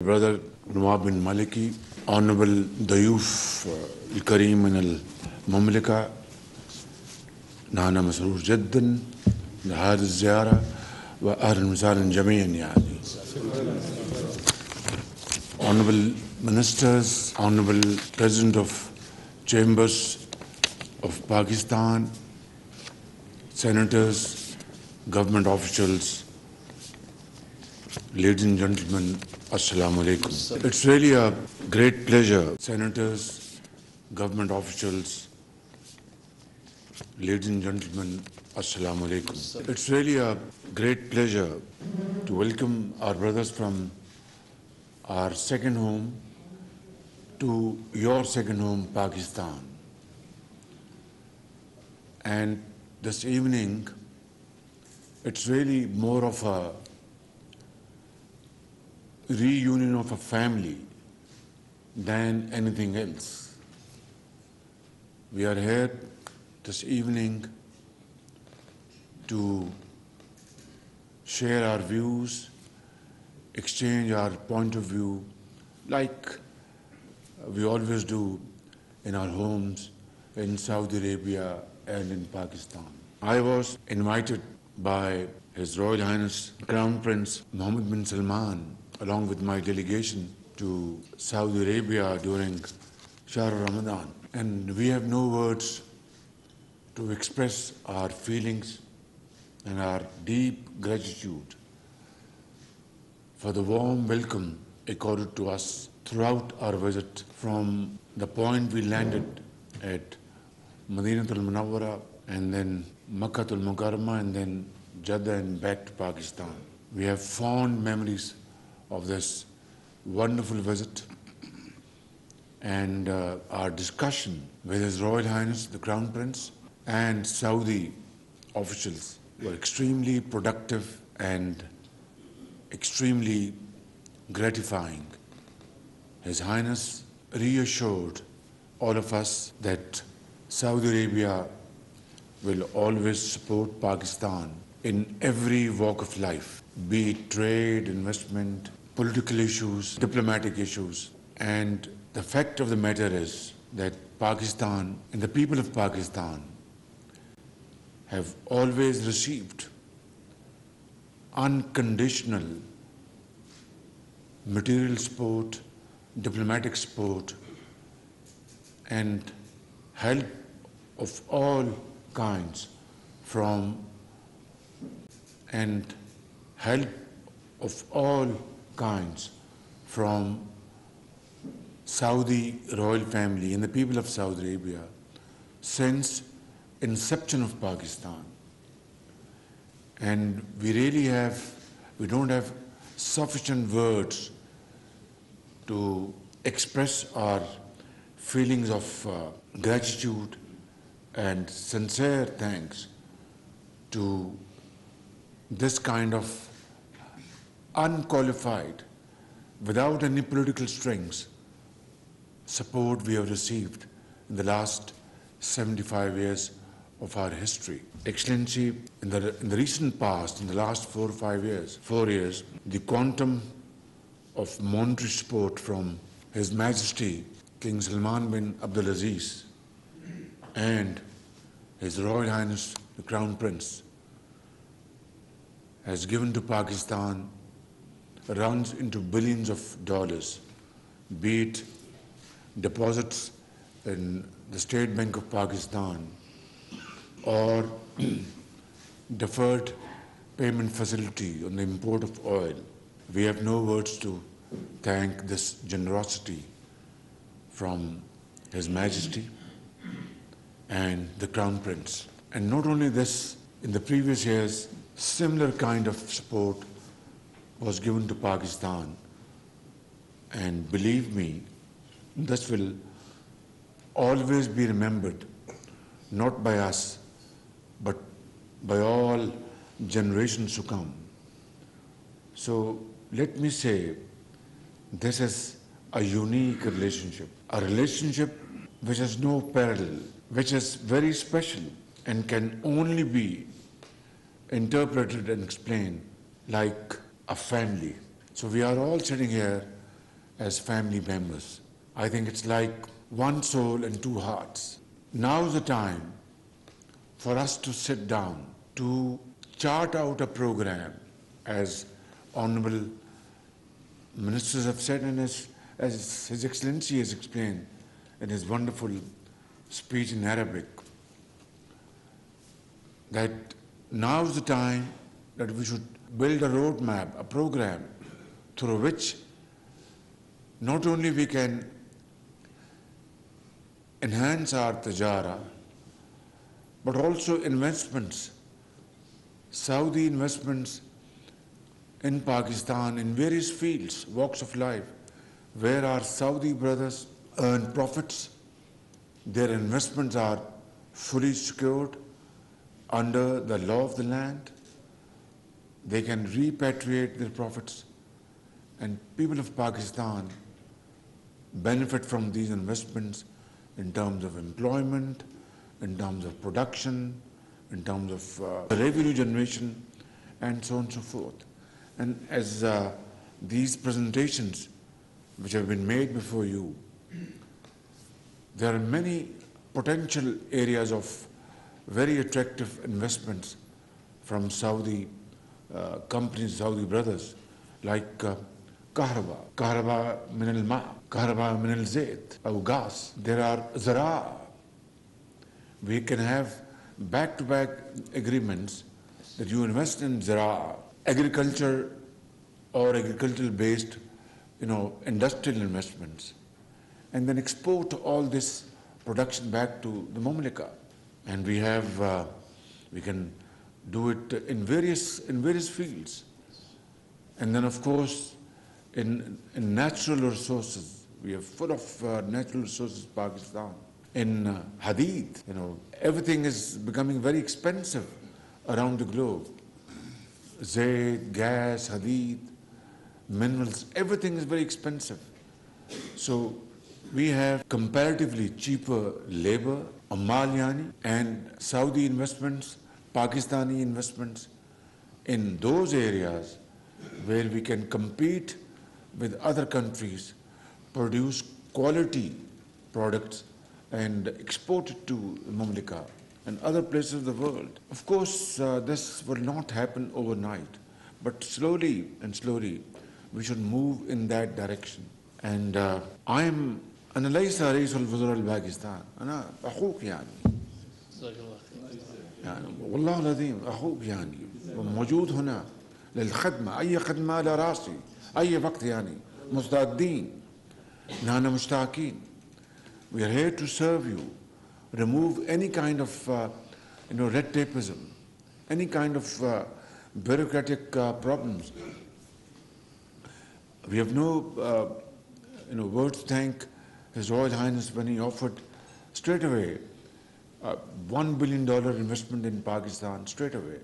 Brother Nawab bin Maliki, Honorable Dayuf Al-Kareem and Al-Mamlaka, Nana Masroor Jaddan, Nahar Zehra, wa Ahlan wa Sahlan Jami'an yani. Honorable Ministers, Honorable President of Chambers of Pakistan, Senators, Government officials, ladies and gentlemen, Assalamu alaikum. It's really a great pleasure, Senators, Government officials, ladies and gentlemen, Assalamu alaikum. It's really a great pleasure to welcome our brothers from our second home to your second home, Pakistan. And this evening, it's really more of a reunion of a family than anything else. We are here this evening to share our views, exchange our point of view, like we always do in our homes in Saudi Arabia and in Pakistan. I was invited by His Royal Highness Crown Prince Mohammed bin Salman along with my delegation to Saudi Arabia during Shahr Ramadan. And we have no words to express our feelings and our deep gratitude for the warm welcome accorded to us throughout our visit from the point we landed at Madinatul Munawwara and then Makkatul Mukarramah and then Jeddah and back to Pakistan. We have fond memories of this wonderful visit, and our discussion with His Royal Highness the Crown Prince and Saudi officials were extremely productive and extremely gratifying. His Highness reassured all of us that Saudi Arabia will always support Pakistan in every walk of life, be it trade, investment, political issues, diplomatic issues. And the fact of the matter is that Pakistan and the people of Pakistan have always received unconditional material support, diplomatic support, and help of all kinds from Saudi royal family and the people of Saudi Arabia since inception of Pakistan. And we don't have sufficient words to express our feelings of gratitude and sincere thanks to this kind of unqualified, without any political strings, support we have received in the last 75 years of our history. Excellency, in the recent past, in the last 4 years, the quantum of monetary support from His Majesty King Salman bin Abdulaziz and His Royal Highness the Crown Prince has given to Pakistan runs into billions of dollars, be it deposits in the State Bank of Pakistan or deferred payment facility on the import of oil. We have no words to thank this generosity from His Majesty and the Crown Prince. And not only this, in the previous years, similar kind of support was given to Pakistan. And believe me, this will always be remembered, not by us, but by all generations to come. So let me say, this is a unique relationship, a relationship which has no parallel, which is very special and can only be interpreted and explained like a family. So we are all sitting here as family members. I think it's like one soul and two hearts. Now's the time for us to sit down, to chart out a program, as Honorable Ministers have said, and as His Excellency has explained in his wonderful speech in Arabic, that now's the time that we should build a roadmap, a program through which not only we can enhance our tajara, but also investments, Saudi investments in Pakistan in various fields, walks of life, where our Saudi brothers earn profits, their investments are fully secured under the law of the land, they can repatriate their profits, and people of Pakistan benefit from these investments in terms of employment, in terms of production, in terms of revenue generation, and so on and so forth. And as these presentations which have been made before you, there are many potential areas of very attractive investments from Saudi companies, Saudi brothers, like Kahraba min al-ma, Kahraba min al-zayt, or gas. There are Zehra. We can have back-to-back agreements that you invest in Zehra, agriculture or agricultural-based, industrial investments, and then export all this production back to the Mamlaka. And we can do it in various fields. And then, of course, in natural resources, we are full of natural resources, Pakistan. In hadith, everything is becoming very expensive around the globe. Zayt, gas, hadith, minerals, everything is very expensive. So we have comparatively cheaper labor, Ammal yani, and Saudi investments, Pakistani investments in those areas where we can compete with other countries, produce quality products and export it to Mamlaka and other places of the world. Of course, this will not happen overnight, but slowly and slowly we should move in that direction. And أنا ليس رئيس الوزراء الباكستان، أنا أخوك يعني والله العظيم أخوك يعني موجود هنا للخدمة، أي خدمة على راسي أي وقت مستعدين، نحن مشتاقين. We are here to serve you, remove any kind of red tapeism, any kind of bureaucratic problems. We have no word to thank His Royal Highness when he offered straight away $1 billion investment in Pakistan straight away.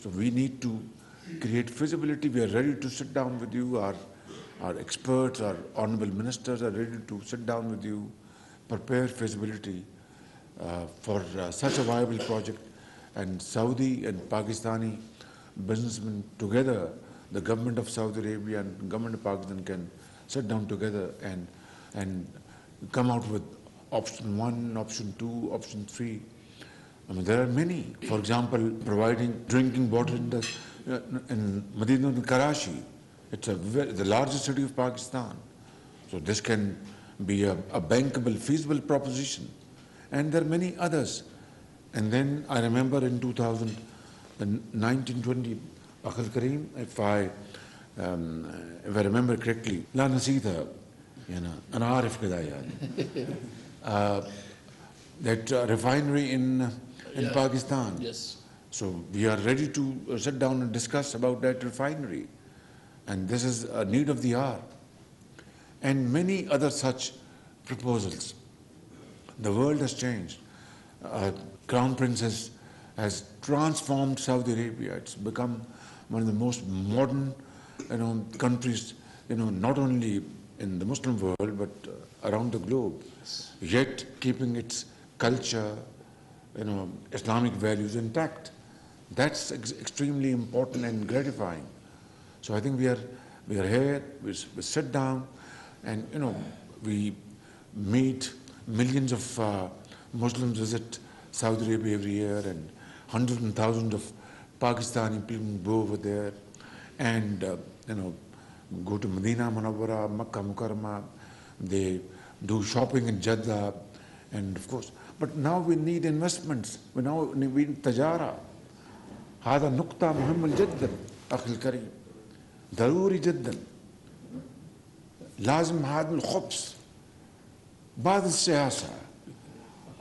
So we need to create feasibility. We are ready to sit down with you. Our experts, our honorable ministers are ready to sit down with you, prepare feasibility for such a viable project. And Saudi and Pakistani businessmen together, the government of Saudi Arabia and government of Pakistan can sit down together and come out with option 1, option 2, option 3. I mean, there are many. For example, providing drinking water in Medina and Karachi. It's the largest city of Pakistan. So this can be a bankable, feasible proposition. And there are many others. And then I remember in 1920, Akhil Kareem, if I remember correctly, لا نسيتها أنا عارف كذا that refinery in Pakistan. Yes. So we are ready to sit down and discuss about that refinery. And this is a need of the hour. And many other such proposals. The world has changed. Crown Prince has transformed Saudi Arabia. It's become one of the most modern countries, not only in the Muslim world, but around the globe, yet keeping its culture, Islamic values intact. That's extremely important and gratifying. So I think we are here, we sit down, And, we meet millions of Muslims visit Saudi Arabia every year, and hundreds and thousands of Pakistani people go over there and, go to Medina Munawwara, Makkah Mukarramah. They do shopping in Jeddah, and of course. But now we need investments. We need tajara. هذا نقطة مهمة جدا أخي الكريم، ضروري جدا. لازم هذا الخبز بعد السياسة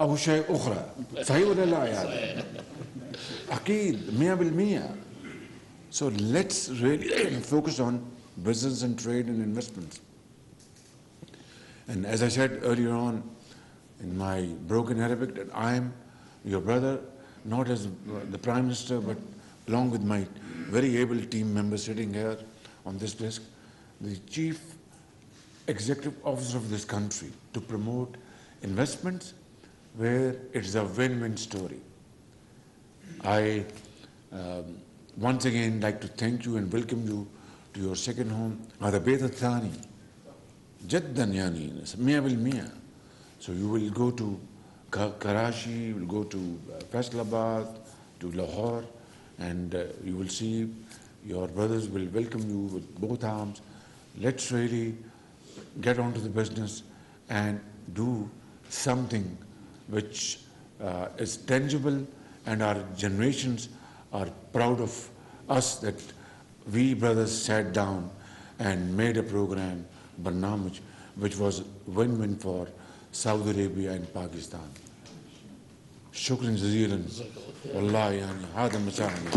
أو شيء أخرى، صحيح ولا لا يعني؟ أكيد 100%. So let's really focus on business and trade and investments. And as I said earlier on in my broken Arabic, that I am your brother, not as the Prime Minister, but along with my very able team members sitting here on this desk, the Chief Executive Officer of this country, to promote investments where it's a win-win story. I once again like to thank you and welcome you to your second home. هذا بيت الثاني جدا يعني 100%. So you will go to Karachi, you will go to Islamabad, to Lahore, and you will see your brothers will welcome you with both arms. Let's really get on to the business and do something which is tangible, and our generations are proud of us that we brothers sat down and made a program, Barnamij, which was win-win for Saudi Arabia and Pakistan. شكرا جزيلا والله يعني هذا مساعدة.